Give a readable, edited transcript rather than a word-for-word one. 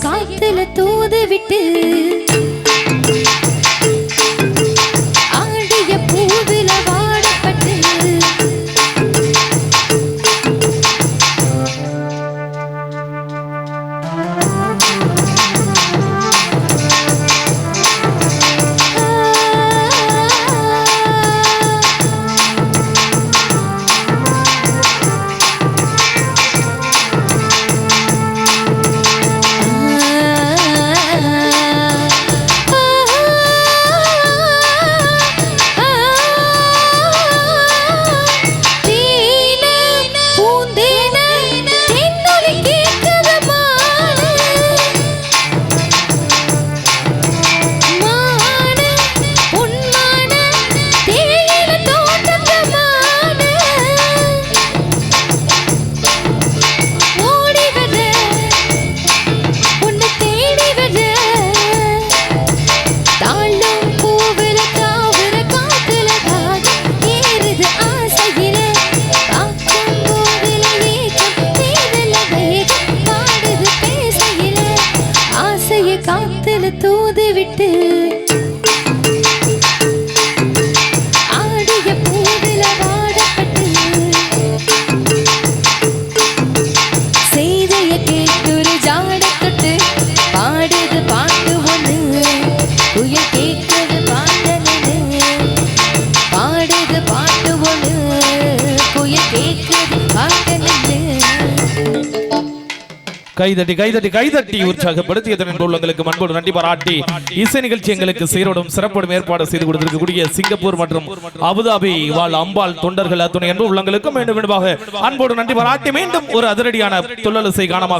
காத்துல தூது விட்டு ஆடிய பூவில வாடப்பட்டு காத்துல தூது விட்டு ஆடிய பூவில வாடப்பட்டு செய்தைய கேட்டொரு ஜாடக்கட்டு பாடுது பாட்டு ஒண்ணு புயல் கேட்குது பாட்டனு பாடுது பாட்டு ஒண்ணு புயல் கேட்குது பாட்டனு கைதட்டி கைதட்டி கைதட்டி உற்சாகப்படுத்தியதன் உள்ளங்களுக்கு மண்போடு நன்றி பாராட்டி இசை நிகழ்ச்சி எங்களுக்கு சீரோடும் சிறப்போடும் ஏற்பாடு செய்து கொடுத்திருக்கக்கூடிய சிங்கப்பூர் மற்றும் அபுதாபி வாழ் அம்பாள் தொண்டர்கள் அத்துணை என்பது உள்ளங்களுக்கும் மீண்டும் அன்போடு நன்றி பாராட்டி மீண்டும் ஒரு அதிரடியான துள்ளலிசை காணமாக